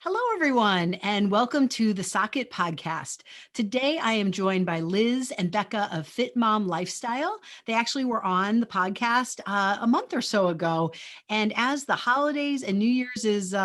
Hello, everyone, and welcome to the Socket podcast. Today, I am joined by Liz and Becca of FitMom Lifestyle. They actually were on the podcast a month or so ago. And as the holidays and New Year's is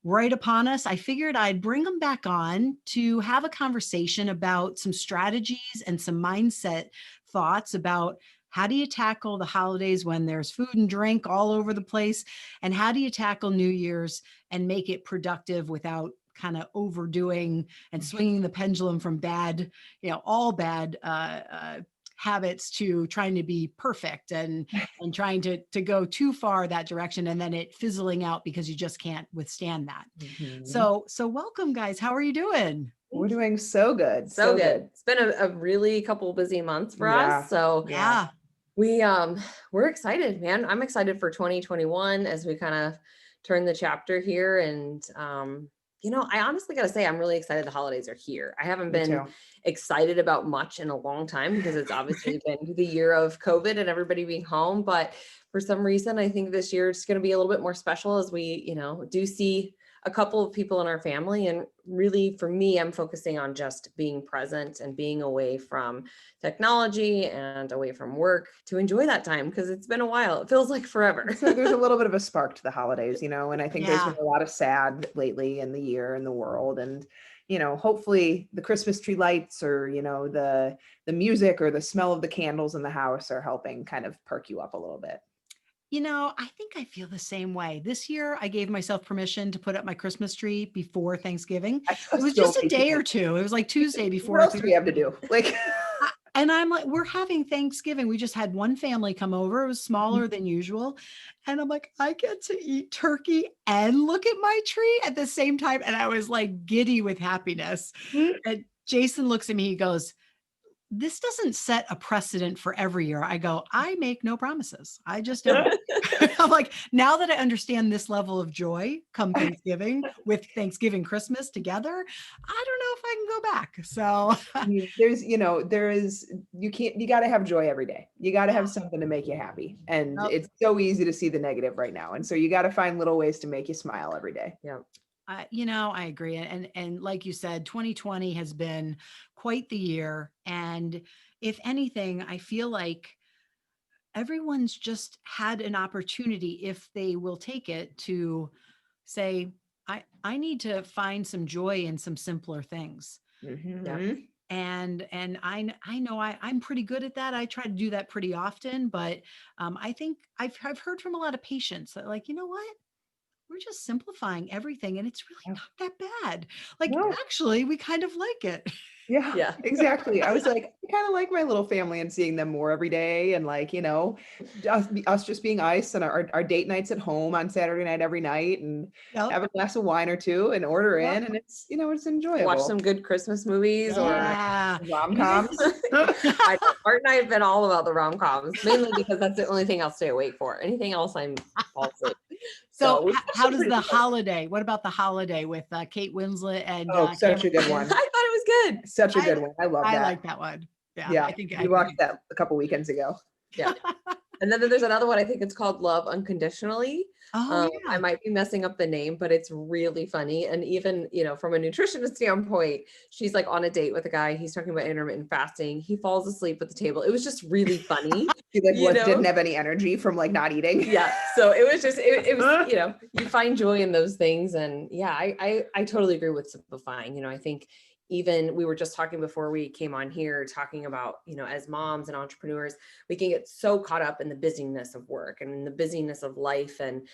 right upon us, I figured I'd bring them back on to have a conversation about some strategies and some mindset thoughts about how do you tackle the holidays when there's food and drink all over the place? And how do you tackle New Year's and make it productive without kind of overdoing and swinging the pendulum from bad, all bad habits to trying to be perfect and trying to go too far that direction and then it fizzling out because you just can't withstand that. So welcome, guys. How are you doing? We're doing so good. So good. It's been a really couple busy months for us. So Yeah. we're excited, man. I'm excited for 2021 as we kind of turn the chapter here. And I honestly gotta say, I'm really excited the holidays are here. I haven't been excited about much in a long time because it's obviously been the year of COVID and everybody being home. But for some reason, I think this year it's gonna be a little bit more special as we, do see a couple of people in our family. And really for me, I'm focusing on just being present and being away from technology and away from work to enjoy that time because it's been a while. It feels like forever. So there's a little bit of a spark to the holidays, and I think there's been a lot of sad lately in the year and the world. And, hopefully the Christmas tree lights or, the music or the smell of the candles in the house are helping kind of perk you up a little bit. I think I feel the same way. This year, I gave myself permission to put up my Christmas tree before Thanksgiving. It was just a day or two. It was like Tuesday before. What else do we have to do? And I'm like, we're having Thanksgiving. We just had one family come over. It was smaller than usual. And I'm like, I get to eat turkey and look at my tree at the same time. And I was like giddy with happiness. And Jason looks at me, he goes, this doesn't set a precedent for every year. I go, I make no promises. I just don't. I'm like, now that I understand this level of joy come Thanksgiving with Thanksgiving, Christmas together, I don't know if I can go back. So you got to have joy every day. You got to have something to make you happy. And it's so easy to see the negative right now. And so you got to find little ways to make you smile every day. Yeah. I agree. And like you said, 2020 has been quite the year. And if anything, I feel like everyone's just had an opportunity, if they will take it, to say, I need to find some joy in some simpler things. Yeah. And I know I'm pretty good at that. I try to do that pretty often, but I think I've heard from a lot of patients that, like, you know what? We're just simplifying everything and it's really not that bad. Like, actually, we kind of like it. Yeah, exactly. I was like, I kind of like my little family and seeing them more every day. And like, us just being ice and our date nights at home on Saturday night, every night, and have a glass of wine or two and order in. And it's, it's enjoyable. Watch some good Christmas movies or rom-coms. Art and I have been all about the rom-coms, mainly because that's the only thing I'll stay awake for. Anything else, I'm fall asleep. So how does the holiday, what about the holiday with Kate Winslet and such a good one. I thought it was good. Such a good one. I love that. I like that one. Yeah. I think we watched that a couple weekends ago. Yeah. And then there's another one, I think it's called Love Unconditionally. Yeah. I might be messing up the name, but it's really funny. And even, from a nutritionist standpoint, she's like on a date with a guy. He's talking about intermittent fasting. He falls asleep at the table. It was just really funny. She didn't have any energy from like not eating. Yeah. So it was just, it was, you find joy in those things. And yeah, I totally agree with simplifying. I think even we were just talking before we came on here, talking about, as moms and entrepreneurs, we can get so caught up in the busyness of work and in the busyness of life and,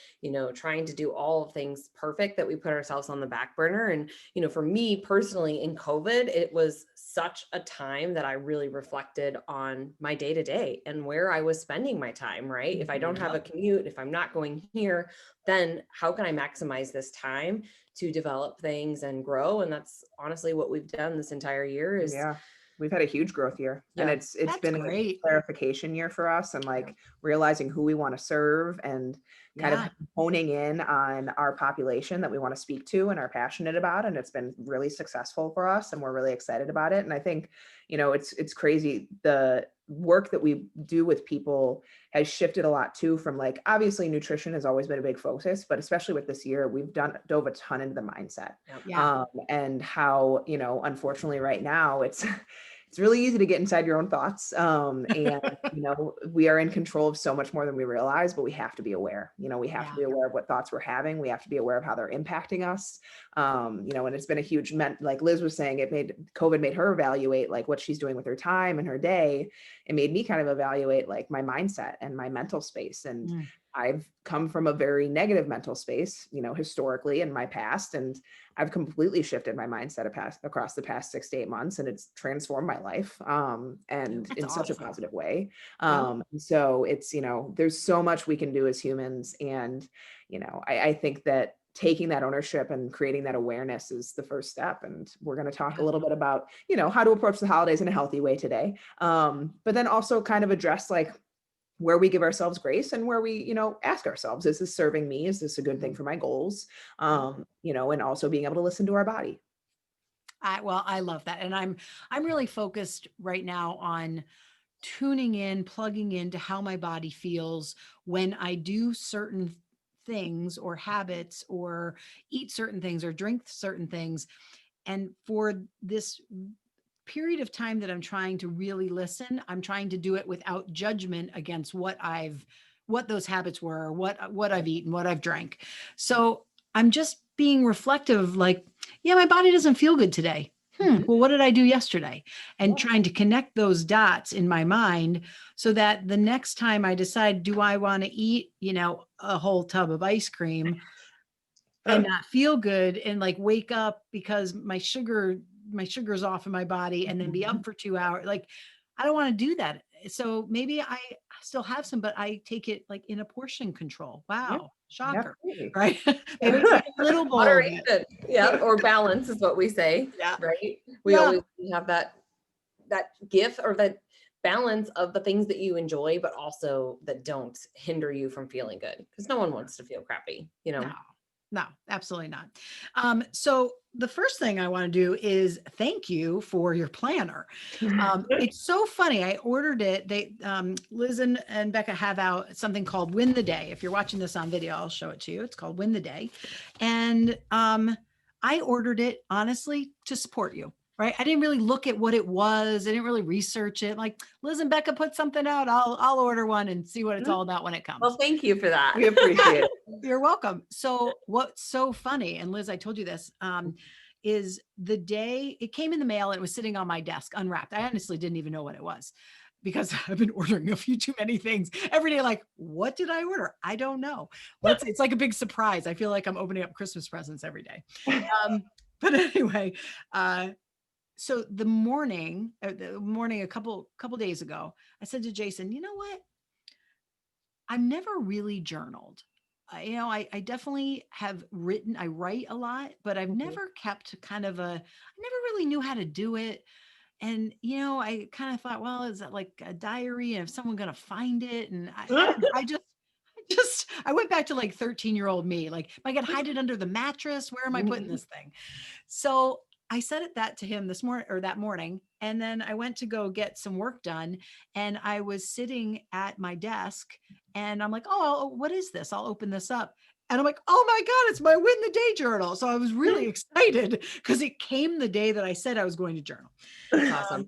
trying to do all things perfect that we put ourselves on the back burner. And, for me personally in COVID, it was such a time that I really reflected on my day to day and where I was spending my time, right? If I don't have a commute, if I'm not going here, then how can I maximize this time to develop things and grow? And that's honestly what we've done this entire year is we've had a huge growth year. And it's been great. A clarification year for us and like realizing who we want to serve and kind of honing in on our population that we want to speak to and are passionate about. And it's been really successful for us and we're really excited about it. And I think, it's crazy. The work that we do with people has shifted a lot too, from like, obviously nutrition has always been a big focus, but especially with this year, we've dove a ton into the mindset. Yeah. And how, unfortunately right now it's really easy to get inside your own thoughts. And, we are in control of so much more than we realize, but we have to be aware. We have to be aware of what thoughts we're having. We have to be aware of how they're impacting us. And it's been a huge, like Liz was saying, COVID made her evaluate like what she's doing with her time and her day. It made me kind of evaluate like my mindset and my mental space. And I've come from a very negative mental space, historically in my past, and I've completely shifted my mindset across the past 6 to 8 months, and it's transformed my life, and That's in such a awesome. positive way. Yep. So it's, there's so much we can do as humans. And, I think that taking that ownership and creating that awareness is the first step. And we're going to talk a little bit about, how to approach the holidays in a healthy way today. But then also kind of address like where we give ourselves grace and where we, ask ourselves, is this serving me? Is this a good thing for my goals? And also being able to listen to our body. I love that. And I'm really focused right now on tuning in, plugging into how my body feels when I do certain things or habits or eat certain things or drink certain things. And for this period of time that I'm trying to really listen, I'm trying to do it without judgment against what those habits were, what I've eaten, what I've drank. So I'm just being reflective, like, yeah, my body doesn't feel good today. Well, what did I do yesterday? And trying to connect those dots in my mind so that the next time I decide, do I want to eat, a whole tub of ice cream and not feel good and like wake up because my sugar's off in my body and then be up for 2 hours. Like, I don't want to do that. So maybe I still have some, but I take it like in a portion control. Yeah, Wow. Shocker. absolutely. Right. Maybe take a little bowl of it. Moderation, or balance is what we say, Yeah. right? We Yeah. always have that gift or that balance of the things that you enjoy, but also that don't hinder you from feeling good, because no one wants to feel crappy, No, absolutely not. So the first thing I want to do is thank you for your planner. It's so funny. I ordered it. Liz and Becca have out something called Win the Day. If you're watching this on video, I'll show it to you. It's called Win the Day. And I ordered it honestly to support you. Right. I didn't really look at what it was. I didn't really research it. Like, Liz and Becca put something out. I'll order one and see what it's all about when it comes. Well, thank you for that. We appreciate it. You're welcome. So what's so funny, and Liz, I told you this, is the day it came in the mail and it was sitting on my desk unwrapped. I honestly didn't even know what it was because I've been ordering a few too many things every day. Like, what did I order? I don't know. It's like a big surprise. I feel like I'm opening up Christmas presents every day. But anyway, so the morning a couple days ago, I said to Jason, you know what? I've never really journaled. I definitely have written, I write a lot, but I've never kept I never really knew how to do it. And, I kind of thought, well, is that like a diary? And if someone going to find it? And I went back to like 13-year-old me. Like, if I could hide it under the mattress, where am I putting this thing? So I said that to him that morning. And then I went to go get some work done. And I was sitting at my desk and I'm like, oh, what is this? I'll open this up. And I'm like, oh my God, it's my Win the Day journal. So I was really excited because it came the day that I said I was going to journal. That's awesome.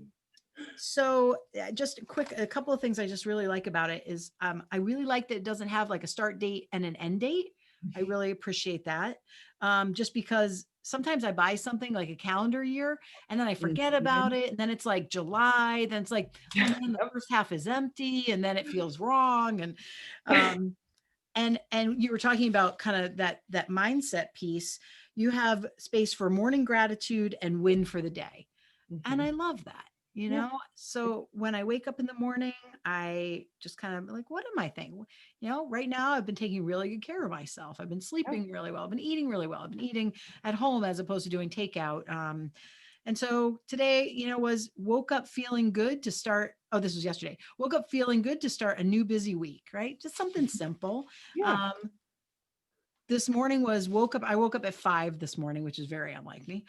So just a couple of things I just really like about it is I really like that it doesn't have like a start date and an end date. I really appreciate that. Just because sometimes I buy something like a calendar year and then I forget about it. And then it's like July, then it's like, oh man, the first half is empty and then it feels wrong. And you were talking about kind of that mindset piece. You have space for morning gratitude and win for the day. And I love that. So when I wake up in the morning, I just kind of like, what am I thinking? Right now I've been taking really good care of myself. I've been sleeping really well. I've been eating really well. I've been eating at home as opposed to doing takeout. And so today, woke up feeling good to start. Oh, this was yesterday. Woke up feeling good to start a new busy week, right? Just something simple. Yeah. this morning was I woke up at 5 this morning, which is very unlike me.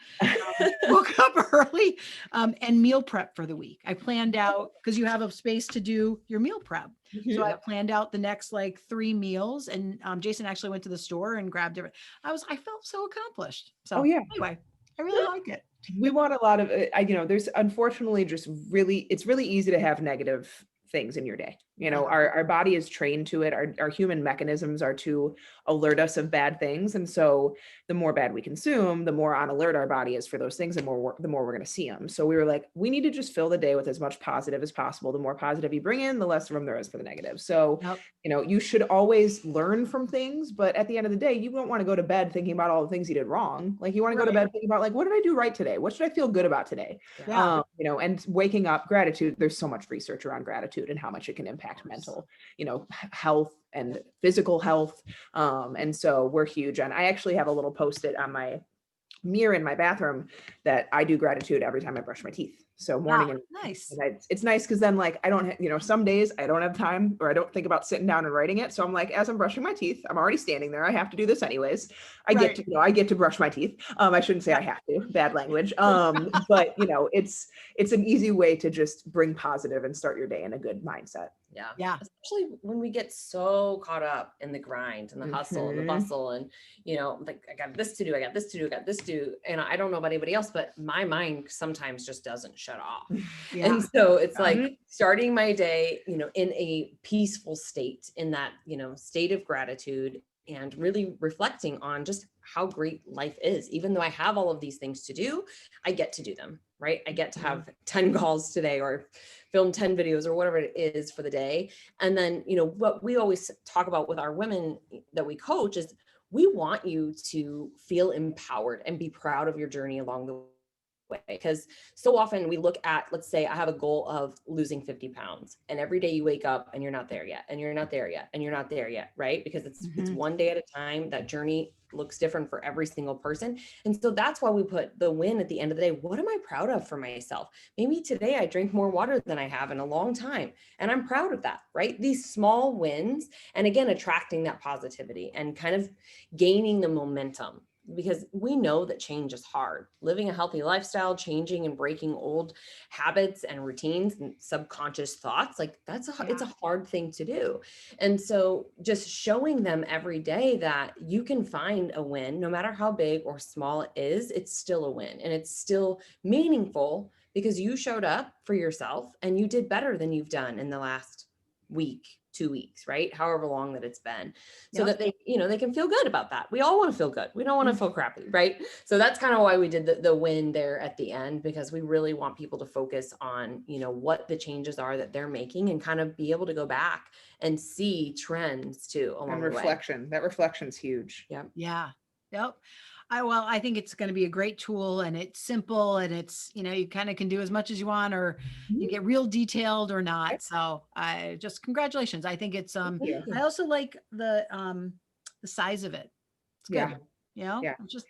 Woke up early and meal prep for the week. I planned out because you have a space to do your meal prep. So I planned out the next like 3 meals, and Jason actually went to the store and grabbed it. I felt so accomplished. Oh So yeah. anyway, I really like it. We want a lot of, there's unfortunately it's really easy to have negative things in your day. Our body is trained to it. Our human mechanisms are to alert us of bad things. And so the more bad we consume, the more on alert our body is for those things, and the more we're going to see them. So we were like, we need to just fill the day with as much positive as possible. The more positive you bring in, the less room there is for the negative. So, you should always learn from things, but at the end of the day, you don't want to go to bed thinking about all the things you did wrong. Like you want to go to bed thinking about like, what did I do right today? What should I feel good about today? And waking up, gratitude. There's so much research around gratitude and how much it can impact mental, health and physical health. And so we're huge on, I actually have a little post-it on my mirror in my bathroom that I do gratitude every time I brush my teeth. So morning and nice. And it's nice because then like I don't, some days I don't have time or I don't think about sitting down and writing it. So I'm like, as I'm brushing my teeth, I'm already standing there. I have to do this anyways. I get to brush my teeth. I shouldn't say I have to, bad language. But it's an easy way to just bring positive and start your day in a good mindset. Yeah. Especially when we get so caught up in the grind and the hustle and the bustle and, like I got this to do, I got this to do, I got this to do. And I don't know about anybody else, but my mind sometimes just doesn't shut off. And so it's like starting my day, in a peaceful state, in that, state of gratitude, and really reflecting on just how great life is. Even though I have all of these things to do, I get to do them, right? I get to have 10 calls today or film 10 videos or whatever it is for the day. And then, what we always talk about with our women that we coach is we want you to feel empowered and be proud of your journey along the way. Because so often we look at, let's say I have a goal of losing 50 pounds, and every day you wake up and you're not there yet, and you're not there yet, and you're not there yet, right? Because it's one day at a time. That journey looks different for every single person. And so that's why we put the win at the end of the day. What am I proud of for myself? Maybe today I drank more water than I have in a long time, and I'm proud of that, right? These small wins, and again, attracting that positivity and kind of gaining the momentum. Because we know that change is hard. Living a healthy lifestyle, changing and breaking old habits and routines and subconscious thoughts, like it's a hard thing to do. And so just showing them every day that you can find a win, no matter how big or small it is, it's still a win, and it's still meaningful because you showed up for yourself and you did better than you've done in the last week, 2 weeks, right? However long that it's been, so that they, they can feel good about that. We all want to feel good. We don't want to feel crappy, right? So that's kind of why we did the win there at the end, because we really want people to focus on, what the changes are that they're making, and kind of be able to go back and see trends too along the way. That reflection's huge. Yep. I think it's going to be a great tool, and it's simple, and it's, you kind of can do as much as you want, or you get real detailed or not. So just congratulations. I think it's, I also like the size of it. It's good. It's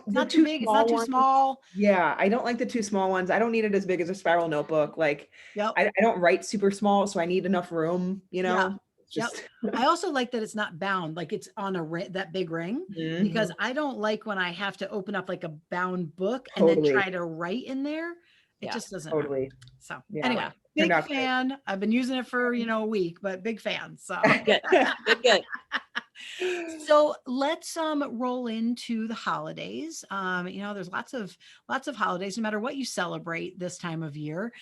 not too big. It's not too small. Yeah. I don't like the too small ones. I don't need it as big as a spiral notebook. Like I don't write super small, so I need enough room, I also like that it's not bound, like it's on that big ring, because I don't like when I have to open up like a bound book and then try to write in there. It just doesn't. So anyway, big fan. I've been using it for, a week, but big fan. So good. So let's roll into the holidays. There's lots of holidays, no matter what you celebrate this time of year.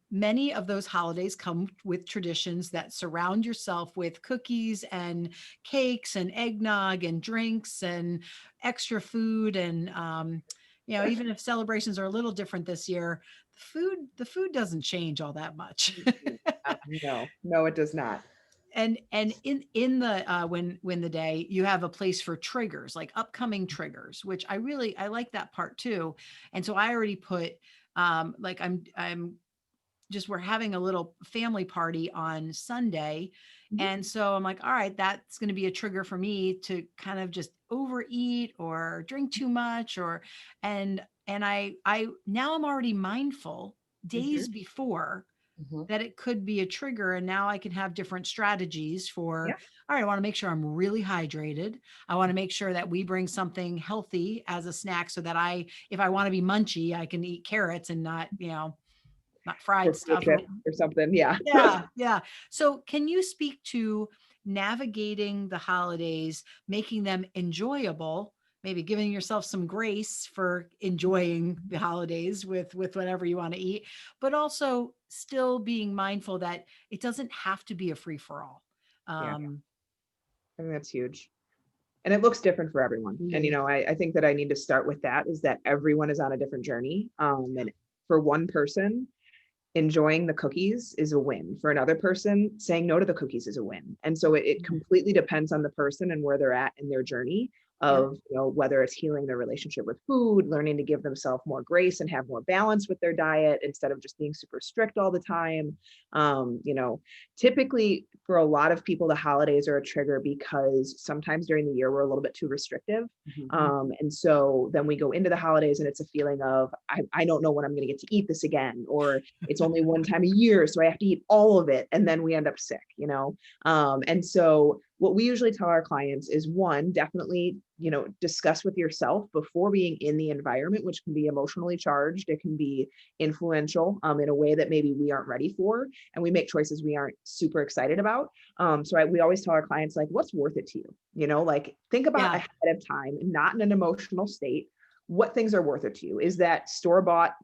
Many of those holidays come with traditions that surround yourself with cookies and cakes and eggnog and drinks and extra food. And even if celebrations are a little different this year, the food doesn't change all that much. No, it does not. And in the win the day, you have a place for triggers, like upcoming triggers, which I like that part too. And so I already put like I'm just, we're having a little family party on Sunday. And so I'm like, all right, that's going to be a trigger for me to kind of just overeat or drink too much, and I now I'm already mindful days before that it could be a trigger. And now I can have different strategies for, Yeah. all right, I want to make sure I'm really hydrated. I want to make sure that we bring something healthy as a snack so that if I want to be munchy, I can eat carrots and not, not fried Tortilla stuff or chip or something. Yeah. yeah, yeah. So can you speak to navigating the holidays, making them enjoyable, maybe giving yourself some grace for enjoying the holidays with whatever you want to eat, but also still being mindful that it doesn't have to be a free for all. Yeah. Um, I think that's huge. And it looks different for everyone. And, I think that I need to start with that, is that everyone is on a different journey. And for one person, enjoying the cookies is a win. For another person, saying no to the cookies is a win. And so it completely depends on the person and where they're at in their journey Yeah. of, whether it's healing their relationship with food, learning to give themselves more grace and have more balance with their diet instead of just being super strict all the time. Typically for a lot of people, the holidays are a trigger because sometimes during the year we're a little bit too restrictive. And so then we go into the holidays and it's a feeling of, I don't know when I'm going to get to eat this again, or it's only one time a year, so I have to eat all of it. And then we end up sick, And so what we usually tell our clients is, one, definitely, discuss with yourself before being in the environment, which can be emotionally charged. It can be influential in a way that maybe we aren't ready for. And we make choices we aren't super excited about. We always tell our clients, like, what's worth it to you? Like, think about ahead of time, not in an emotional state. What things are worth it to you? Is that store-bought,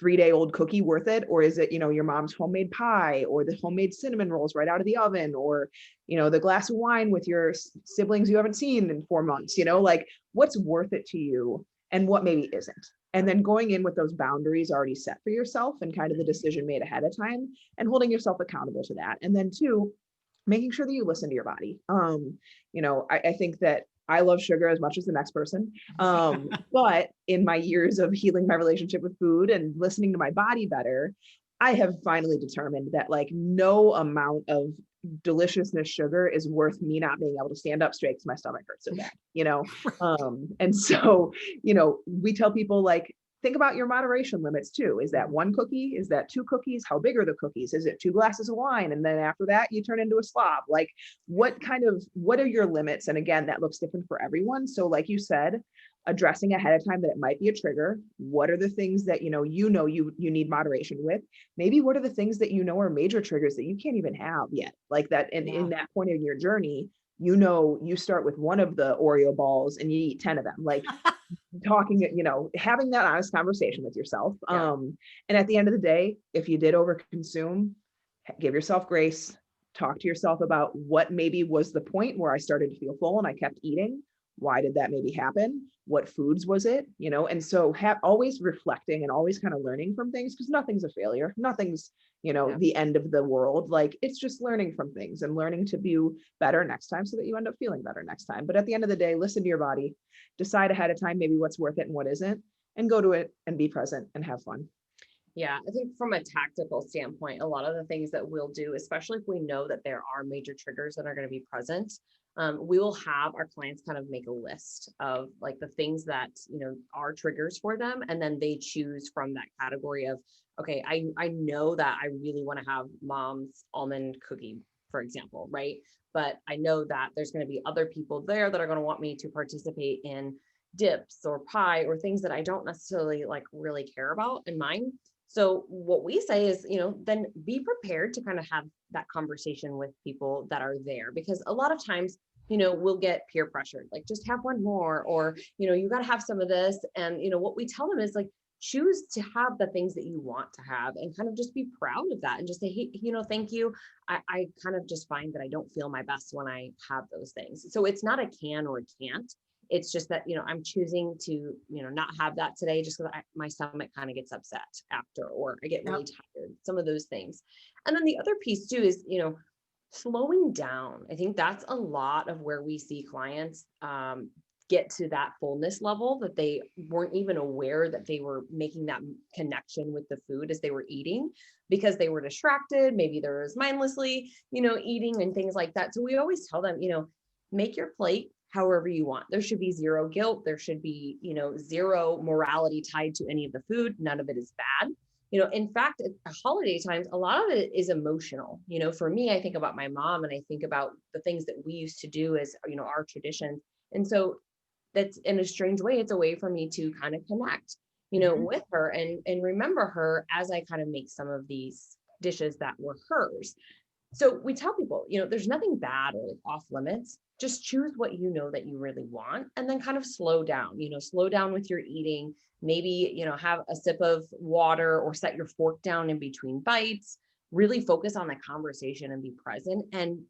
3-day-old cookie worth it? Or is it, your mom's homemade pie, or the homemade cinnamon rolls right out of the oven, or, the glass of wine with your siblings you haven't seen in 4 months, like, what's worth it to you and what maybe isn't? And then going in with those boundaries already set for yourself and kind of the decision made ahead of time and holding yourself accountable to that. And then two, making sure that you listen to your body. I think that I love sugar as much as the next person. But in my years of healing my relationship with food and listening to my body better, I have finally determined that, like, no amount of deliciousness sugar is worth me not being able to stand up straight because my stomach hurts so bad. And so, we tell people, like, think about your moderation limits too. Is that 1 cookie? Is that 2 cookies? How big are the cookies? Is it 2 glasses of wine? And then after that, you turn into a slob. Like, what are your limits? And again, that looks different for everyone. So like you said, addressing ahead of time that it might be a trigger. What are the things that, you need moderation with? Maybe what are the things that, are major triggers that you can't even have yet? Like that in that point in your journey, you start with 1 of the Oreo balls and you eat 10 of them. Like, talking, having that honest conversation with yourself. And at the end of the day, if you did overconsume, give yourself grace, talk to yourself about what maybe was the point where I started to feel full and I kept eating. Why did that maybe happen? What foods was it? And so always reflecting and always kind of learning from things, because nothing's a failure. Nothing's, the end of the world. Like, it's just learning from things and learning to be better next time so that you end up feeling better next time. But at the end of the day, listen to your body, decide ahead of time, maybe what's worth it and what isn't, and go to it and be present and have fun. Yeah, I think from a tactical standpoint, a lot of the things that we'll do, especially if we know that there are major triggers that are going to be present, we will have our clients kind of make a list of, like, the things that, are triggers for them. And then they choose from that category of, okay, I know that I really want to have mom's almond cookie, for example, right? But I know that there's going to be other people there that are going to want me to participate in dips or pie or things that I don't necessarily, like, really care about in mine. So what we say is, then be prepared to kind of have that conversation with people that are there, because a lot of times, we'll get peer pressured, like, just have 1 more, or, you got to have some of this. And, what we tell them is, like, choose to have the things that you want to have and kind of just be proud of that and just say, hey, thank you. I kind of just find that I don't feel my best when I have those things. So it's not a can or a can't. It's just that, I'm choosing to, not have that today just because my stomach kind of gets upset after, or I get really tired, some of those things. And then the other piece too is, slowing down. I think that's a lot of where we see clients get to that fullness level, that they weren't even aware that they were making that connection with the food as they were eating, because they were distracted. Maybe there was mindlessly, eating and things like that. So we always tell them, make your plate however you want. There should be 0 guilt. There should be, 0 morality tied to any of the food. None of it is bad. in fact, at holiday times, a lot of it is emotional. For me, I think about my mom and I think about the things that we used to do as, our traditions. And so that's, in a strange way, it's a way for me to kind of connect, with her and remember her as I kind of make some of these dishes that were hers. So we tell people, there's nothing bad or like off limits. Just choose what you know that you really want and then kind of slow down, slow down with your eating. Maybe, have a sip of water or set your fork down in between bites. Really focus on the conversation and be present. And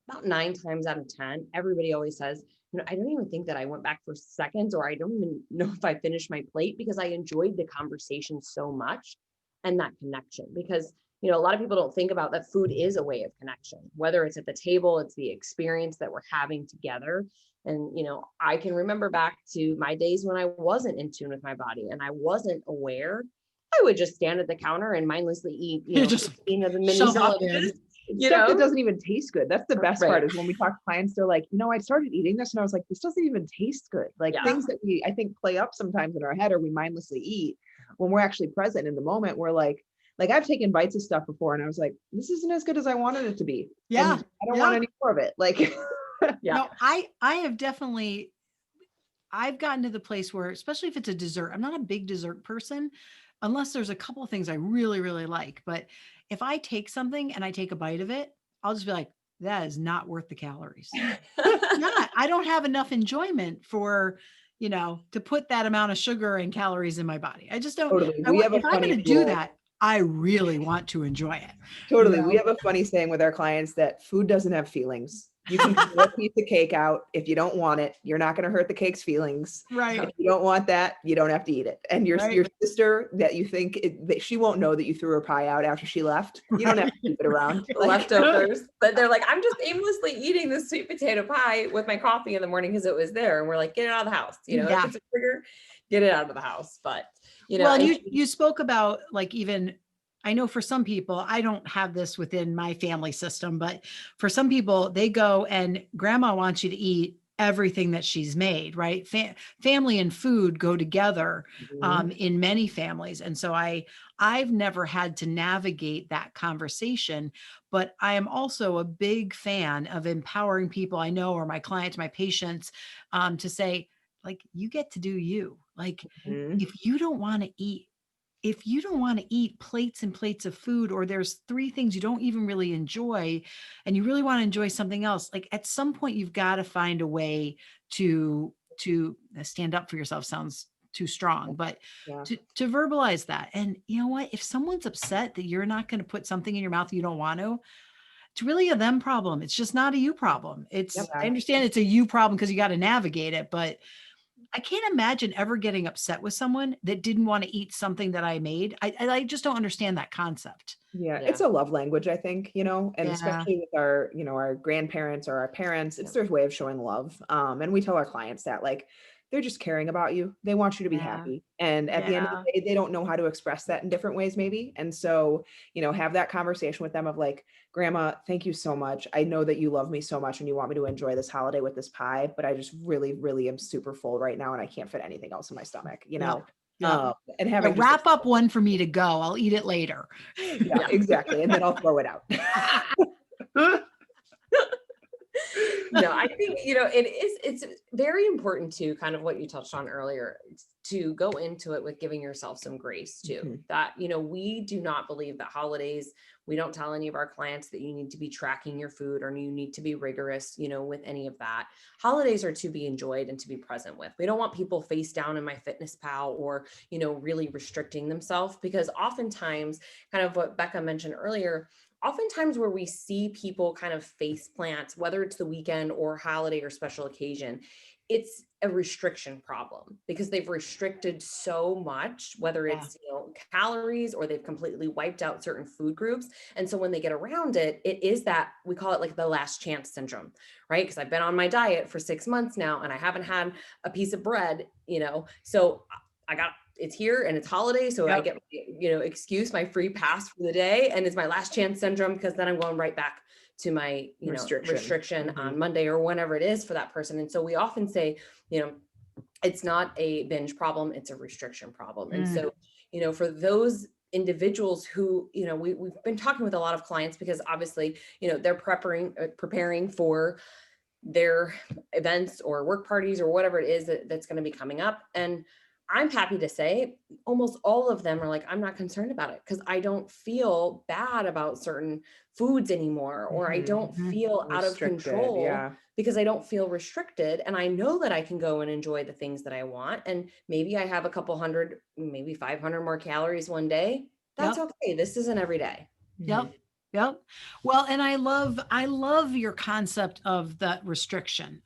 about 9 times out of 10, everybody always says, I don't even think that I went back for seconds, or I don't even know if I finished my plate because I enjoyed the conversation so much and that connection. Because a lot of people don't think about that food is a way of connection, whether it's at the table, it's the experience that we're having together. And, I can remember back to my days when I wasn't in tune with my body and I wasn't aware. I would just stand at the counter and mindlessly eat, just 15 of the mini shovel it sausages. Stuff that doesn't even taste good. That's the best part, is when we talk to clients, they're like, I started eating this and I was like, this doesn't even taste good. Like things that we, I think, play up sometimes in our head or we mindlessly eat, when we're actually present in the moment, we're like I've taken bites of stuff before and I was like, this isn't as good as I wanted it to be. Yeah. And I don't want any more of it. Like, No, I have definitely, I've gotten to the place where, especially if it's a dessert, I'm not a big dessert person unless there's a couple of things I really, really like. But if I take something and I take a bite of it, I'll just be like, that is not worth the calories. Not. I don't have enough enjoyment for, to put that amount of sugar and calories in my body. I just don't. totally. If I'm going to do that, I really want to enjoy it. Totally. We have a funny saying with our clients that food doesn't have feelings. You can throw a piece of cake out. If you don't want it, you're not going to hurt the cake's feelings. Right. If you don't want that, you don't have to eat it. And your sister that you think that she won't know that you threw her pie out after she left. You don't have to keep it around. Leftovers. But they're like, I'm just aimlessly eating this sweet potato pie with my coffee in the morning because it was there. And we're like, get it out of the house. If it's a trigger, get it out of the house. But well, you spoke about, like, even, I know for some people, I don't have this within my family system, but for some people, they go and grandma wants you to eat everything that she's made, right? Family and food go together in many families. And so I've never had to navigate that conversation, but I am also a big fan of empowering people I know, or my clients, my patients, to say, like, you get to do you. Like, if you don't want to eat plates and plates of food, or there's 3 things you don't even really enjoy and you really want to enjoy something else, like, at some point you've got to find a way to stand up for yourself. Sounds too strong, but to verbalize that. And you know what, if someone's upset that you're not going to put something in your mouth you don't want to, it's really a them problem. It's just not a you problem. I understand it's a you problem because you got to navigate it, but I can't imagine ever getting upset with someone that didn't want to eat something that I made. I just don't understand that concept. Yeah, it's a love language, I think, and especially with our, our grandparents or our parents, it's their way of showing love. And we tell our clients that, like, they're just caring about you. They want you to be happy. And at the end of the day, they don't know how to express that in different ways, maybe. And so, have that conversation with them of like, Grandma, thank you so much. I know that you love me so much and you want me to enjoy this holiday with this pie, but I just really, really am super full right now and I can't fit anything else in my stomach, and having wrap up one for me to go. I'll eat it later. Yeah, exactly. And then I'll throw it out. No, I think, it's very important to kind of what you touched on earlier, to go into it with giving yourself some grace too. That, we do not believe that holidays, we don't tell any of our clients that you need to be tracking your food or you need to be rigorous, with any of that. Holidays are to be enjoyed and to be present with. We don't want people face down in MyFitnessPal or, really restricting themselves, because oftentimes, kind of what Becca mentioned earlier, oftentimes where we see people kind of face plant, whether it's the weekend or holiday or special occasion, it's a restriction problem because they've restricted so much, whether it's, calories, or they've completely wiped out certain food groups. And so when they get around it, it is that, we call it like the last chance syndrome, right? Because I've been on my diet for 6 months now and I haven't had a piece of bread, so it's here and it's holiday. So I get, excuse, my free pass for the day. And it's my last chance syndrome, because then I'm going right back to my, restriction on Monday or whenever it is for that person. And so we often say, it's not a binge problem, it's a restriction problem. And so, for those individuals who, we've been talking with a lot of clients because obviously, they're preparing for their events or work parties or whatever it is that's going to be coming up. And I'm happy to say almost all of them are like, I'm not concerned about it because I don't feel bad about certain foods anymore, or I don't feel out of control because I don't feel restricted. And I know that I can go and enjoy the things that I want. And maybe I have a couple hundred, maybe 500 more calories one day. That's okay. This isn't every day. Yep. Yep. Well, and I love your concept of the restriction.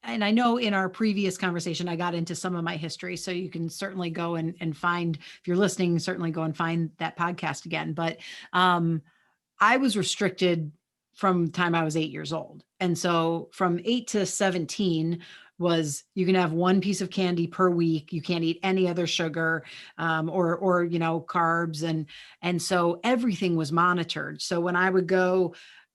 And I know in our previous conversation, I got into some of my history. So you can certainly go and find, if you're listening, certainly go and find that podcast again. But I was restricted from the time I was 8 years old. And so from 8 to 17 was, you can have one piece of candy per week. You can't eat any other sugar, or carbs. And so everything was monitored. So when I would go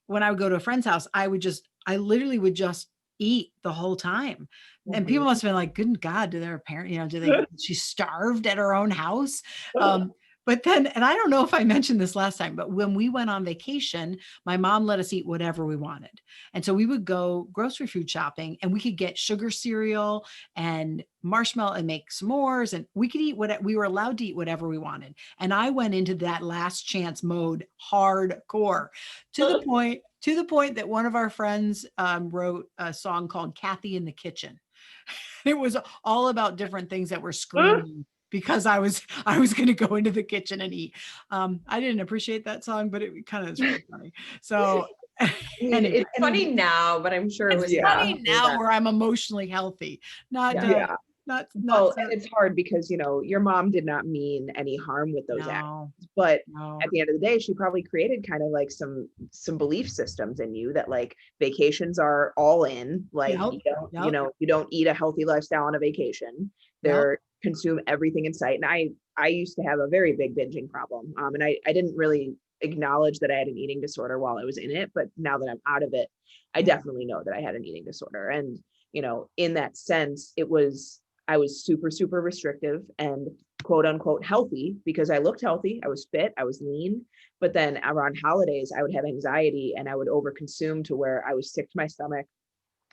to a friend's house, I literally would just eat the whole time. And people must have been like, good God, do their parents, she starved at her own house. But then, and I don't know if I mentioned this last time, but when we went on vacation, my mom let us eat whatever we wanted. And so we would go grocery food shopping and we could get sugar cereal and marshmallow and make s'mores, and we could eat we were allowed to eat whatever we wanted. And I went into that last chance mode hardcore to the point that one of our friends wrote a song called Cathy in the Kitchen. It was all about different things that were screaming because I was going to go into the kitchen and eat. I didn't appreciate that song, but it kind of is really funny. So anyway, it's funny now, but I'm sure it was funny now where I'm emotionally healthy. Not. Well, and it's hard because, your mom did not mean any harm with those actions, but at the end of the day, she probably created kind of like some belief systems in you that like vacations are all in, like, you don't eat a healthy lifestyle on a vacation. They're consume everything in sight. And I used to have a very big binging problem. And I didn't really acknowledge that I had an eating disorder while I was in it, but now that I'm out of it, I definitely know that I had an eating disorder. And, in that sense, I was super, super restrictive and quote unquote healthy because I looked healthy. I was fit, I was lean, but then around holidays, I would have anxiety and I would overconsume to where I was sick to my stomach,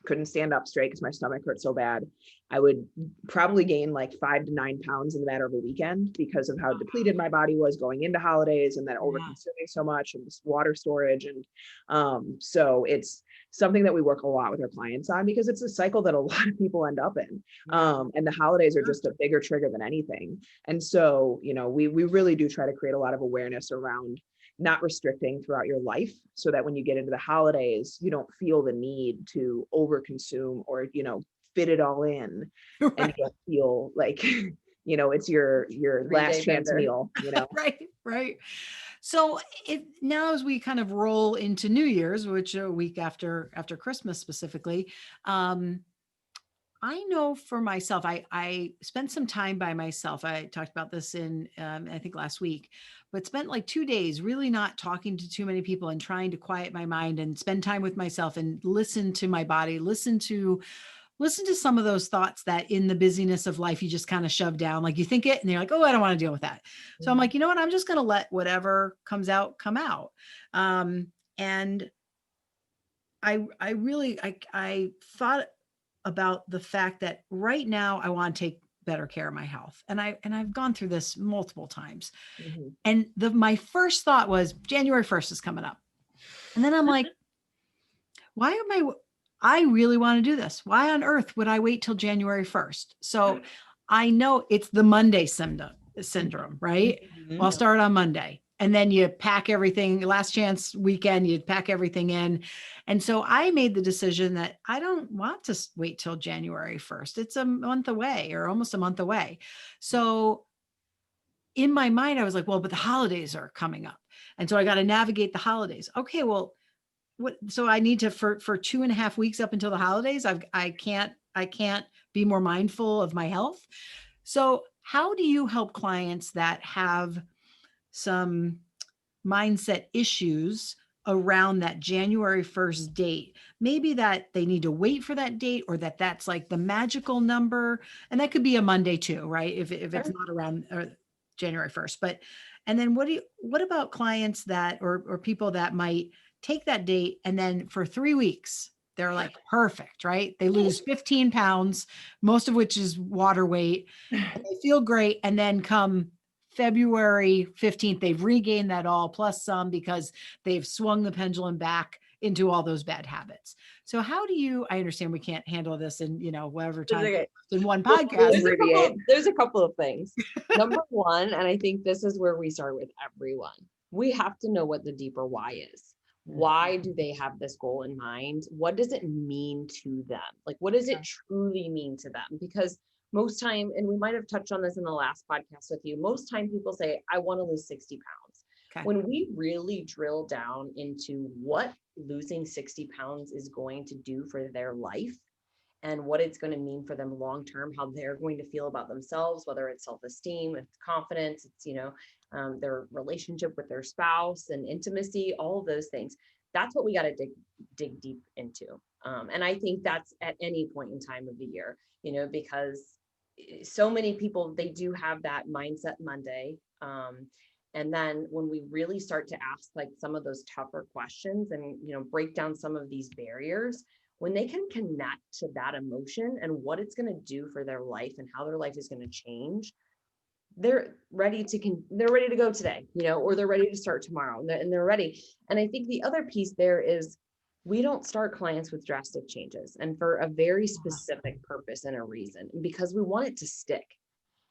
couldn't stand up straight because my stomach hurt so bad. I would probably gain like 5 to 9 pounds in the matter of a weekend because of how depleted my body was going into holidays and then over consuming so much and this water storage. And so it's something that we work a lot with our clients on because it's a cycle that a lot of people end up in. And the holidays are just a bigger trigger than anything. And so, we really do try to create a lot of awareness around not restricting throughout your life so that when you get into the holidays, you don't feel the need to overconsume or, fit it all in and you don't feel like, it's your last chance meal, Right. So now as we kind of roll into New Year's, which a week after Christmas specifically, I know for myself, I spent some time by myself. I talked about this in, I think last week, but spent like 2 days really not talking to too many people and trying to quiet my mind and spend time with myself and listen to my body, listen to some of those thoughts that in the busyness of life, you just kind of shove down, like you think it and you're like, oh, I don't want to deal with that. So I'm like, you know what? I'm just going to let whatever comes out, come out. And I really thought about the fact that right now I want to take better care of my health. And I've gone through this multiple times. And my first thought was January 1st is coming up. And then I'm like, I really want to do this. Why on earth would I wait till January 1st? So I know it's the Monday syndrome, right? Well, I'll start on Monday. And then you pack everything, last chance weekend, you pack everything in. And so I made the decision that I don't want to wait till January 1st. It's a month away or almost a month away. So in my mind, I was like, well, but the holidays are coming up. And so I got to navigate the holidays. Okay, well, so I need to, for 2.5 weeks up until the holidays, I can't be more mindful of my health. So how do you help clients that have some mindset issues around that January 1st date? Maybe that they need to wait for that date, or that's like the magical number. And that could be a Monday too, right? If it's not around January 1st, but And then what about clients that, or people that might take that date and then for 3 weeks, they're like perfect, right? They lose 15 pounds, most of which is water weight, and they feel great. And then come February 15th, they've regained that all plus some because they've swung the pendulum back into all those bad habits. So how do you, I understand we can't handle this in, whatever time Okay. in one Well, podcast. there's a couple of things. Number one, and I think this is where we start with everyone. We have to know what the deeper why is. Why do they have this goal in mind? What does it mean to them? Like, what does it truly mean to them? Because most time, and we might have touched on this in the last podcast with you, most time people say, I want to lose 60 pounds. Okay. When we really drill down into what losing 60 pounds is going to do for their life and what it's going to mean for them long term, how they're going to feel about themselves, whether it's self-esteem, it's confidence, it's their relationship with their spouse and intimacy, all of those things. That's what we got to dig deep into. And I think that's at any point in time of the year, because so many people, they do have that mindset Monday. And then when we really start to ask like some of those tougher questions and, break down some of these barriers, when they can connect to that emotion and what it's going to do for their life and how their life is going to change, they're ready to go today, or they're ready to start tomorrow, and they're ready. And I think the other piece there is we don't start clients with drastic changes and for a very specific purpose and a reason, because we want it to stick.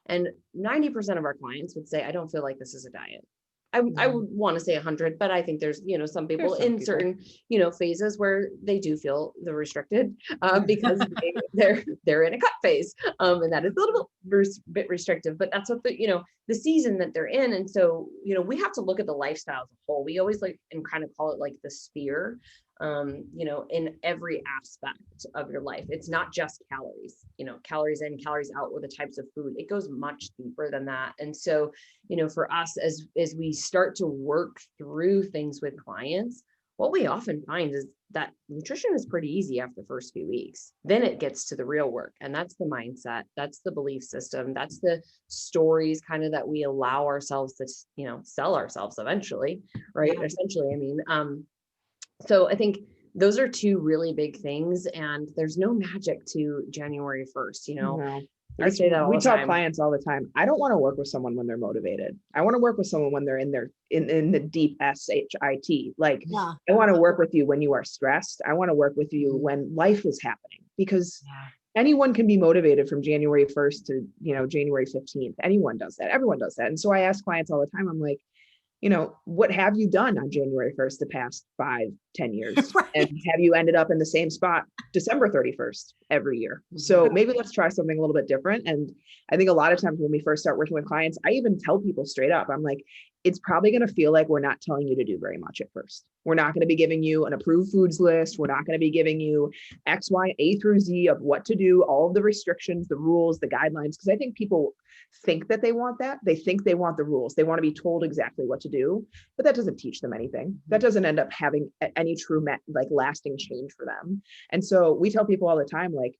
And 90% of our clients would say, I don't feel like this is a diet. I would want to say 100, but I think there's, some people in certain, phases where they do feel the restricted because they're in a cut phase. And that is a little bit restrictive, but that's what the season that they're in. And so, we have to look at the lifestyle as a whole. We always like and kind of call it like the sphere, in every aspect of your life. It's not just calories, calories in, calories out, or the types of food. It goes much deeper than that. And so, for us, as we start to work through things with clients, what we often find is that nutrition is pretty easy after the first few weeks. Then it gets to the real work. And that's the mindset. That's the belief system. That's the stories kind of that we allow ourselves to, sell ourselves eventually, right? Yeah. Essentially, so I think those are two really big things, and there's no magic to January 1st, No. I say that all the time. We tell clients all the time, I don't want to work with someone when they're motivated. I want to work with someone when they're in the deep SHIT. Like, yeah. I want to work with you when you are stressed. I want to work with you when life is happening, because anyone can be motivated from January 1st to, January 15th. Anyone does that. Everyone does that. And so I ask clients all the time, I'm like, what have you done on January 1st the past 5-10 years? Right. And have you ended up in the same spot December 31st every year? So maybe let's try something a little bit different. And I think a lot of times when we first start working with clients, I even tell people straight up, I'm like, it's probably going to feel like we're not telling you to do very much at first. We're not going to be giving you an approved foods list. We're not going to be giving you X, Y, A through Z of what to do, all of the restrictions, the rules, the guidelines. Because I think people think that they want that. They think they want the rules. They want to be told exactly what to do, but that doesn't teach them anything. That doesn't end up having any true lasting change for them. And so we tell people all the time, like,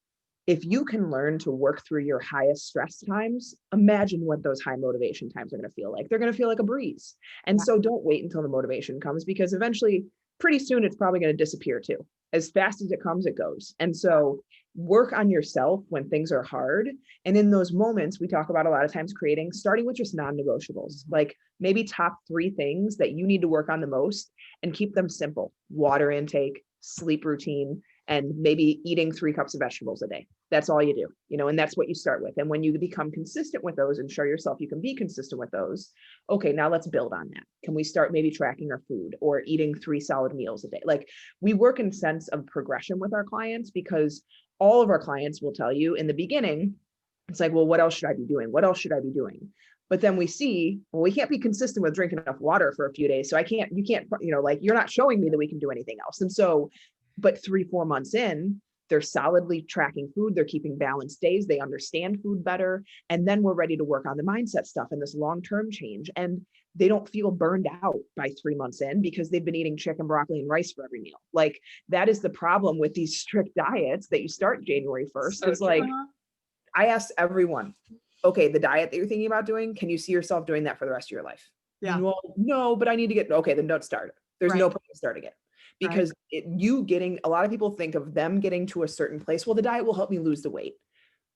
if you can learn to work through your highest stress times, imagine what those high motivation times are going to feel like. They're going to feel like a breeze. And so don't wait until the motivation comes, because eventually, pretty soon, it's probably going to disappear too. As fast as it comes, it goes. And so work on yourself when things are hard. And in those moments, we talk about a lot of times starting with just non-negotiables, like maybe top 3 things that you need to work on the most, and keep them simple: water intake, sleep routine, and maybe eating 3 cups of vegetables a day. That's all you do, and that's what you start with. And when you become consistent with those and show yourself you can be consistent with those, okay, now let's build on that. Can we start maybe tracking our food or eating 3 solid meals a day? Like, we work in sense of progression with our clients, because all of our clients will tell you in the beginning, it's like, well, what else should I be doing? What else should I be doing? But then we see, well, we can't be consistent with drinking enough water for a few days. So you can't, like, you're not showing me that we can do anything else. And so, but 3-4 months in, they're solidly tracking food. They're keeping balanced days. They understand food better. And then we're ready to work on the mindset stuff and this long-term change. And they don't feel burned out by 3 months in, because they've been eating chicken, broccoli, and rice for every meal. Like, that is the problem with these strict diets that you start January 1st. So it's like, I asked everyone, okay, the diet that you're thinking about doing, can you see yourself doing that for the rest of your life? Yeah. No, but I need to get, okay, then don't start it. There's no Right. point in starting it. Right. Because a lot of people think of them getting to a certain place. Well, the diet will help me lose the weight.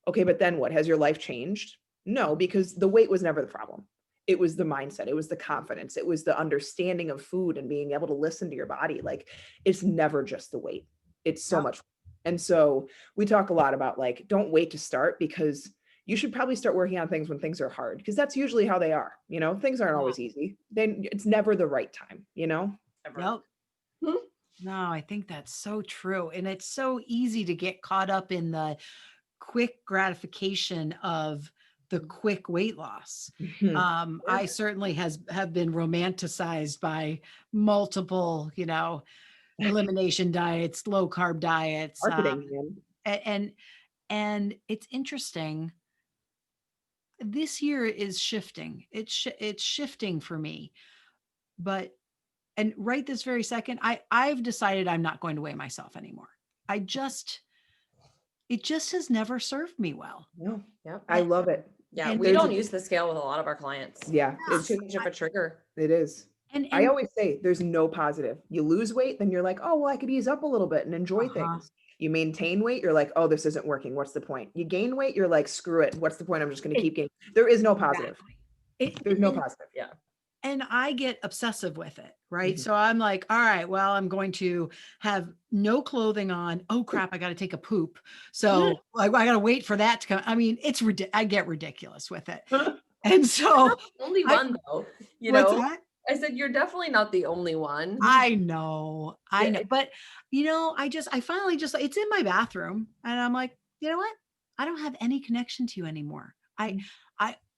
Okay, but then what? Has your life changed? No, because the weight was never the problem. It was the mindset. It was the confidence. It was the understanding of food and being able to listen to your body. Like, it's never just the weight. It's so Yep. much. And so we talk a lot about, like, don't wait to start, because you should probably start working on things when things are hard, because that's usually how they are. Things aren't always easy. Then it's never the right time, Yep. No, I think that's so true. And it's so easy to get caught up in the quick gratification of the quick weight loss. I certainly have been romanticized by multiple, elimination diets, low carb diets. Marketing, man. And it's interesting. This year is shifting. It's shifting for me. But and right this very second, I've decided I'm not going to weigh myself anymore. It just has never served me well. No, Yep. I love it. Yeah, And we don't use the scale with a lot of our clients. Yeah, It's too much of a trigger. it is. And I always say there's no positive. You lose weight, then you're like, oh, well, I could ease up a little bit and enjoy things. You maintain weight, you're like, oh, this isn't working. What's the point? You gain weight, you're like, screw it. What's the point? I'm just going to keep gaining. There is no positive. There's no positive. Yeah. And I get obsessive with it, right? So I'm like, all right, well, I'm going to have no clothing on. Oh crap, I got to take a poop. So I got to wait for that to come. I mean, I get ridiculous with it. And so only one though, what's that? I said, you're definitely not the only one. I know. But I finally it's in my bathroom and I'm like, you know what? I don't have any connection to you anymore. I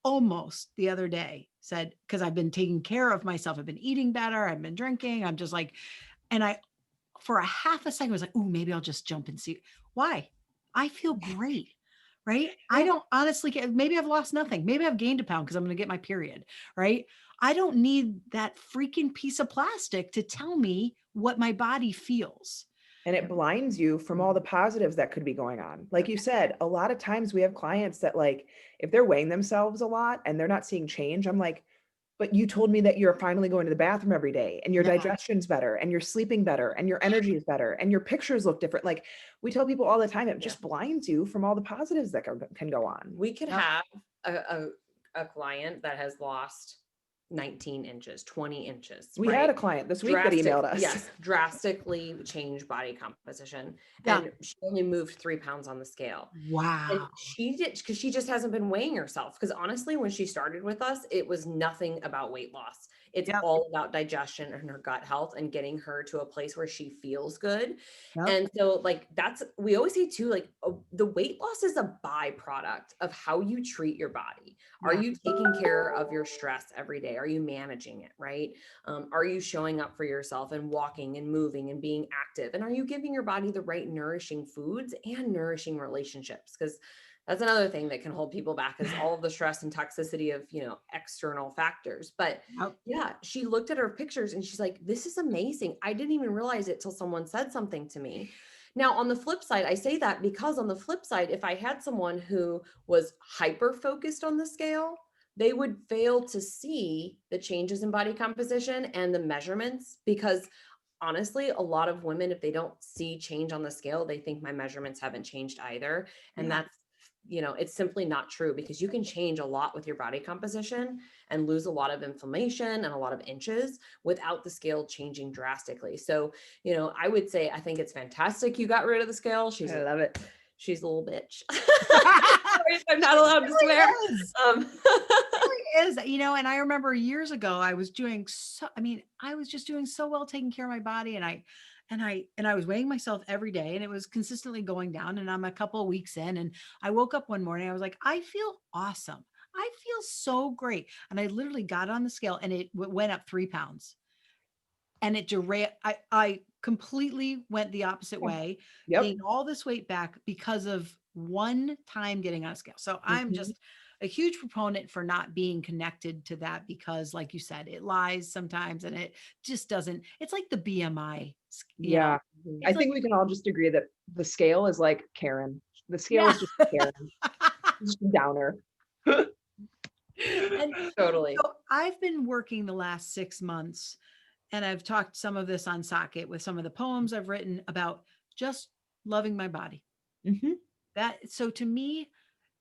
almost the other day said, because I've been taking care of myself, I've been eating better, I've been drinking, I'm just like, and I, for a half a second was like, oh, maybe I'll just jump and see. Why? I feel great. Right. I don't honestly care. Maybe I've lost nothing. Maybe I've gained a pound because I'm going to get my period. Right. I don't need that freaking piece of plastic to tell me what my body feels. And it blinds you from all the positives that could be going on. Like you said, a lot of times we have clients that, like, if they're weighing themselves a lot and they're not seeing change, I'm like, but you told me that you're finally going to the bathroom every day and your digestion's better and you're sleeping better and your energy is better and your pictures look different. Like, we tell people all the time, it just blinds you from all the positives that can go on. We could have a client that has lost 19 inches, 20 inches. We had a client this week that emailed us. Yes, drastically changed body composition. And she only moved 3 pounds on the scale. Wow. And she did, because she just hasn't been weighing herself. Because honestly, when she started with us, it was nothing about weight loss. It's all about digestion and her gut health and getting her to a place where she feels good. And so, like, we always say too, like, the weight loss is a byproduct of how you treat your body. Are you taking care of your stress every day? Are you managing it, right? Are you showing up for yourself and walking and moving and being active? And are you giving your body the right nourishing foods and nourishing relationships? Because that's another thing that can hold people back, is all of the stress and toxicity of, external factors. But she looked at her pictures and she's like, this is amazing. I didn't even realize it till someone said something to me. Now, on the flip side, I say that because on the flip side, if I had someone who was hyper focused on the scale, they would fail to see the changes in body composition and the measurements, because honestly, a lot of women, if they don't see change on the scale, they think my measurements haven't changed either. And that's, it's simply not true, because you can change a lot with your body composition and lose a lot of inflammation and a lot of inches without the scale changing drastically. So, I would say, I think it's fantastic you got rid of the scale. I love it. She's a little bitch. I'm not allowed to swear. It is, and I remember years ago, I was just doing so well taking care of my body, and I was weighing myself every day, and it was consistently going down, and I'm a couple of weeks in, and I woke up one morning, I was like, I feel awesome. I feel so great. And I literally got on the scale and it went up 3 pounds. And it I completely went the opposite way, gained all this weight back because of one time getting on a scale. So I'm just a huge proponent for not being connected to that, because like you said, it lies sometimes and it just doesn't, it's like the BMI. I think we can all just agree that the scale is like Karen. The scale is just Karen. It's just a downer. And totally. So I've been working the last 6 months, and I've talked some of this on Socket with some of the poems I've written about just loving my body. Mm-hmm. So to me,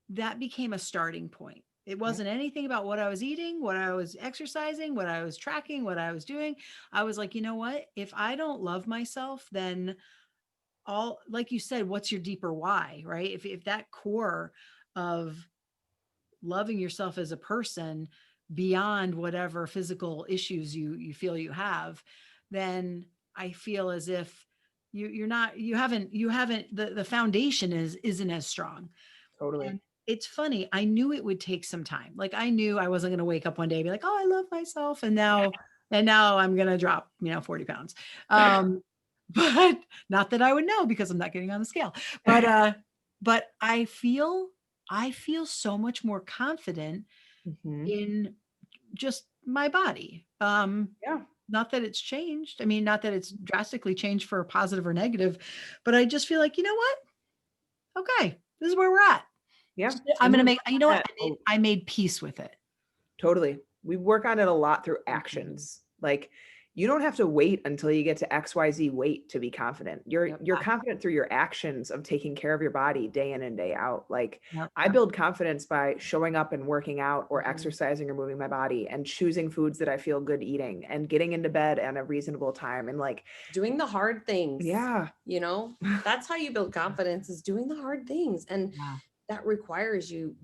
that became a starting point. It wasn't anything about what I was eating, what I was exercising, what I was tracking, what I was doing. I was like, you know what? If I don't love myself, then like you said, what's your deeper why, right? If that core of loving yourself as a person beyond whatever physical issues you feel you have, then I feel as if you haven't the foundation isn't as strong. Totally. And it's funny, I knew it would take some time. Like I knew I wasn't going to wake up one day and be like, oh, I love myself, and now I'm going to drop 40 pounds. But not that I would know, because I'm not getting on the scale. But I feel so much more confident Mm-hmm. in just my body. Yeah. Not that it's changed. I mean, not that it's drastically changed for positive or negative, but I just feel like, you know what? Okay, this is where we're at. Yeah. I'm And going to we make, you know what? work I made peace with it. Totally. We work on it a lot through Mm-hmm. actions. Like you don't have to wait until you get to XYZ weight to be confident. You're confident through your actions of taking care of your body day in and day out. Like Yep. I build confidence by showing up and working out or Mhm. exercising or moving my body and choosing foods that I feel good eating and getting into bed at a reasonable time and like doing the hard things. Yeah. That's how you build confidence, is doing the hard things. And Yeah. that requires you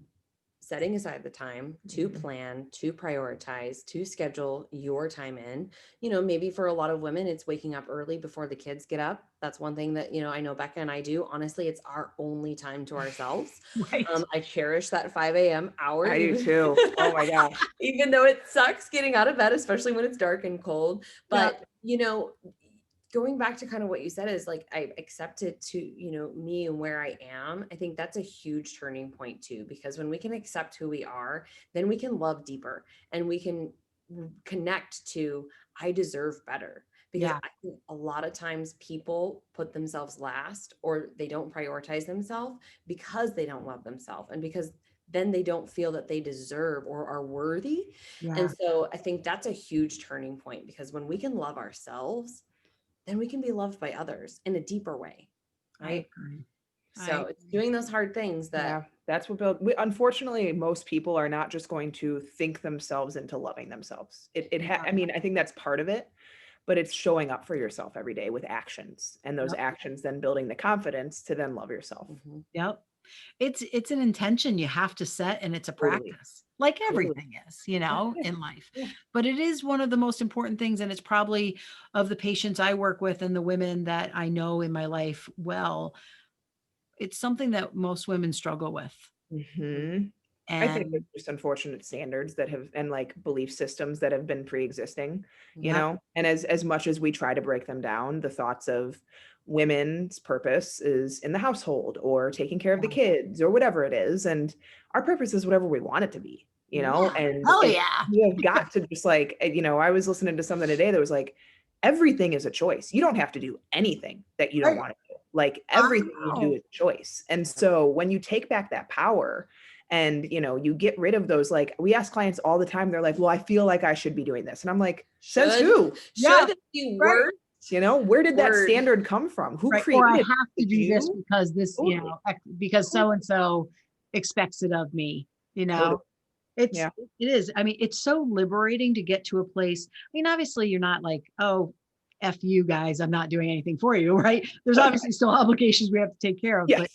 setting aside the time to plan, to prioritize, to schedule your time in. Maybe for a lot of women, it's waking up early before the kids get up. That's one thing that, I know Becca and I do. Honestly, it's our only time to ourselves. Right. I cherish that 5 a.m. hour. I do too. Oh my gosh. Even though it sucks getting out of bed, especially when it's dark and cold. But, going back to kind of what you said is like, I accepted to, me and where I am. I think that's a huge turning point too, because when we can accept who we are, then we can love deeper and we can connect to, I deserve better. Because I think a lot of times people put themselves last, or they don't prioritize themselves because they don't love themselves, and because then they don't feel that they deserve or are worthy. Yeah. And so I think that's a huge turning point, because when we can love ourselves, then we can be loved by others in a deeper way. Right. I agree. So it's doing those hard things that. That's what unfortunately, most people are not just going to think themselves into loving themselves. I mean, I think that's part of it, but it's showing up for yourself every day with actions, and those actions then building the confidence to then love yourself. Mm-hmm. Yep. It's an intention you have to set, and it's a Totally. practice, like everything is, in life. Yeah. But it is one of the most important things. And it's probably, of the patients I work with and the women that I know in my life, well, it's something that most women struggle with. Mm-hmm. I think it's just unfortunate standards that have, and like belief systems that have been pre-existing, and as much as we try to break them down, the thoughts of women's purpose is in the household or taking care of the kids or whatever it is. And our purpose is whatever we want it to be, and you have got to just like, I was listening to something today that was like, everything is a choice. You don't have to do anything that you don't want to do. Like everything you do is a choice. And so when you take back that power, and, you get rid of those, like we ask clients all the time, they're like, well, I feel like I should be doing this. And I'm like, says who? Should be words? Where did that standard come from? Who created or I it? have to do this because this, because so-and-so expects it of me, it is. I mean, it's so liberating to get to a place. I mean, obviously you're not like, oh, F you guys, I'm not doing anything for you, right? There's obviously still obligations we have to take care of. Yes.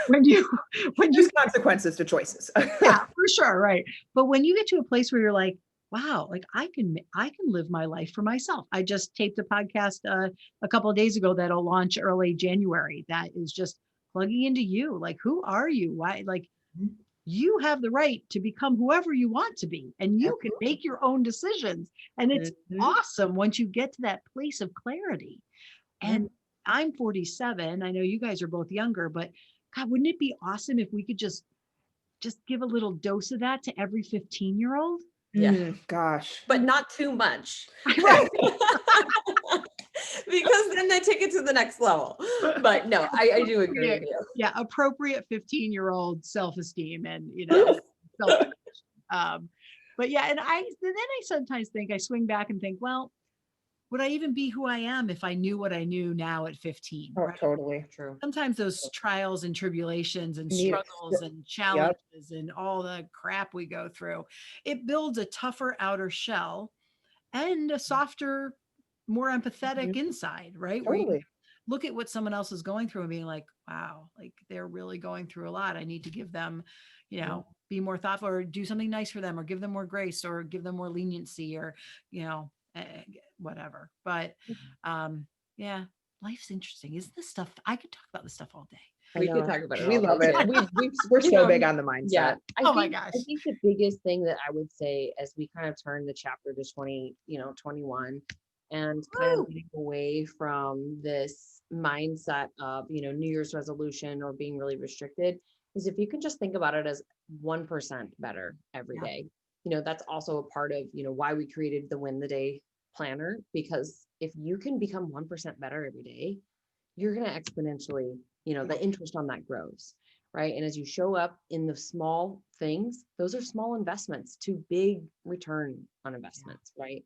But when there's consequences to choices. Yeah, for sure. Right. But when you get to a place where you're like, wow, like I can live my life for myself. I just taped a podcast a couple of days ago that'll launch early January. That is just plugging into you. Like, who are you? Why? Like, you have the right to become whoever you want to be, and you can make your own decisions. And it's awesome once you get to that place of clarity. And I'm 47. I know you guys are both younger, but God, wouldn't it be awesome if we could just give a little dose of that to every 15-year-old? Yeah. Gosh. But not too much. Right. Because then they take it to the next level. But no, I do agree with you. Yeah, appropriate 15-year-old self-esteem and But yeah, and then I sometimes think, I swing back and think, well, would I even be who I am if I knew what I knew now at 15, Oh, right? totally. True. Sometimes those trials and tribulations and You need struggles and Yep. challenges and all the crap we go through, it builds a tougher outer shell and a softer, more empathetic Mhm. inside, right? Where you Totally. look at what someone else is going through and being like, wow, like they're really going through a lot. I need to give them, be more thoughtful or do something nice for them or give them more grace or give them more leniency or, whatever. But yeah, life's interesting. Isn't this stuff? I could talk about this stuff all day. I We could know. talk about it We all love day it. too. We're so Yeah. big on the Yeah. mindset. Oh my gosh. I think the biggest thing that I would say as we kind of turn the chapter to 21 and kind Woo! of getting away from this mindset of, New Year's resolution or being really restricted is if you can just think about it as 1% better every Yeah. day. That's also a part of, why we created the Win the Day planner, because if you can become 1% better every day, you're going to exponentially, the interest on that grows, right? And as you show up in the small things, those are small investments to big return on investments, right?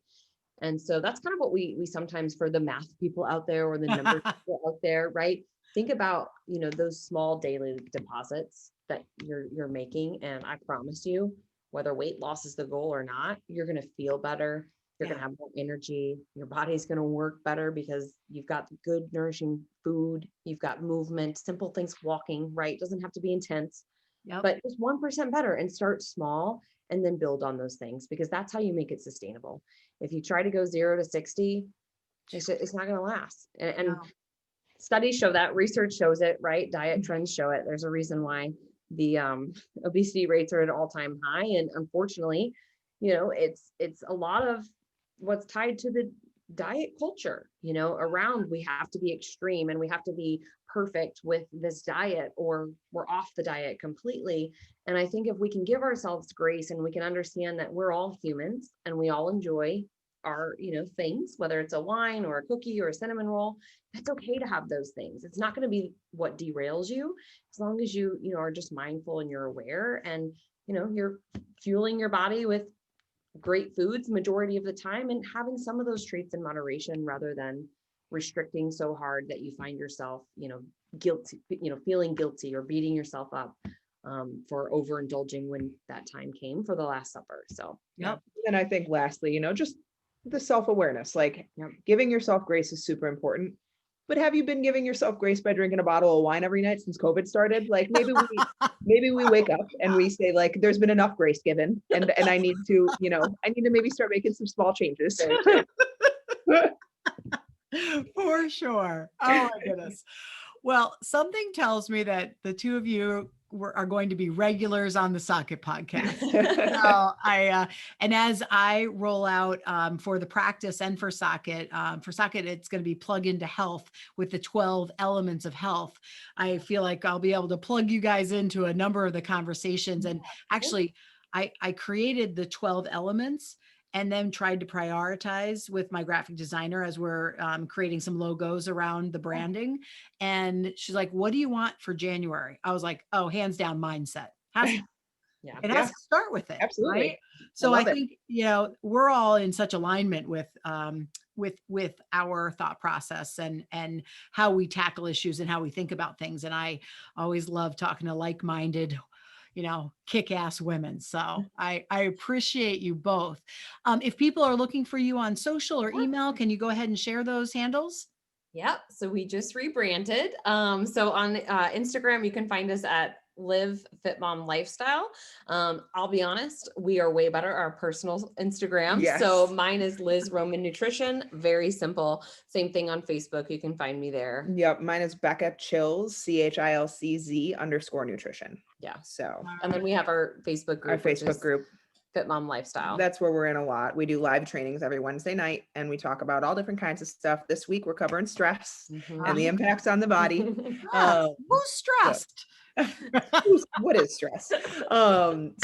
And so that's kind of what we sometimes, for the math people out there or the numbers people out there, right? Think about, those small daily deposits that you're making. And I promise you, whether weight loss is the goal or not, you're going to feel better. You're going to have more energy. Your body's going to work better because you've got good nourishing food. You've got movement, simple things, walking, right? Doesn't have to be intense, Yep. but just 1% better, and start small and then build on those things, because that's how you make it sustainable. If you try to go 0 to 60, it's not going to last. And No. studies show that, research shows it, right? Diet trends show it. There's a reason why the obesity rates are at an all-time high. And unfortunately, it's a lot of what's tied to the diet culture, around, we have to be extreme and we have to be perfect with this diet or we're off the diet completely. And I think if we can give ourselves grace and we can understand that we're all humans and we all enjoy our, things, whether it's a wine or a cookie or a cinnamon roll, that's okay to have those things. It's not going to be what derails you, as long as you, are just mindful and you're aware and, you're fueling your body with great foods majority of the time and having some of those treats in moderation rather than restricting so hard that you find yourself, guilty, feeling guilty or beating yourself up for overindulging when that time came for the Last Supper. So, Yep. And I think lastly, just the self-awareness, like giving yourself grace is super important. But have you been giving yourself grace by drinking a bottle of wine every night since COVID started? Like maybe we wake up and we say like, there's been enough grace given, and I need to, maybe start making some small changes. For sure. Oh my goodness. Well, something tells me that the two of you are going to be regulars on the Socket podcast. So and as I roll out for the practice and for Socket, it's going to be plug into health with the 12 elements of health. I feel like I'll be able to plug you guys into a number of the conversations. And actually, I created the 12 elements and then tried to prioritize with my graphic designer as we're creating some logos around the branding. And she's like, what do you want for January? I was like, oh, hands down, mindset. It has to start with it. Absolutely. Right? So I think, we're all in such alignment with our thought process and how we tackle issues and how we think about things. And I always love talking to like-minded kick-ass women. So I appreciate you both. If people are looking for you on social or email, can you go ahead and share those handles? Yep. So we just rebranded. So on Instagram, you can find us at Live FitMom Lifestyle. I'll be honest, we are way better our personal Instagram. Yes. So mine is Liz Roman Nutrition. Very simple. Same thing on Facebook. You can find me there. Yep. Mine is Becca Chilz, CHILCZ_nutrition. Yeah. So, and then we have our Facebook group. FitMom Lifestyle. That's where we're in a lot. We do live trainings every Wednesday night and we talk about all different kinds of stuff. This week we're covering stress and the impacts on the body. Who's stressed? What is stress?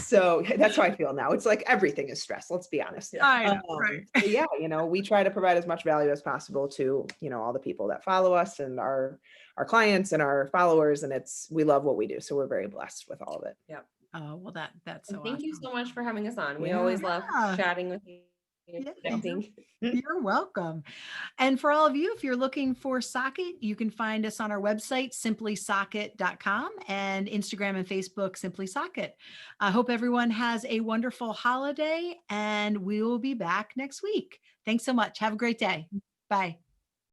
So that's how I feel now. It's like everything is stress. Let's be honest. I know, right. Yeah, we try to provide as much value as possible to, all the people that follow us and our clients and our followers. And we love what we do. So we're very blessed with all of it. Yep. Oh, well, that's so And thank you awesome. so much for having us on. We Yeah. always love Yeah. chatting with you and Yeah, connecting. you're welcome. And for all of you, if you're looking for Socket, you can find us on our website, simplysocket.com, and Instagram and Facebook, Simply Socket. I hope everyone has a wonderful holiday, and we will be back next week. Thanks so much. Have a great day. Bye.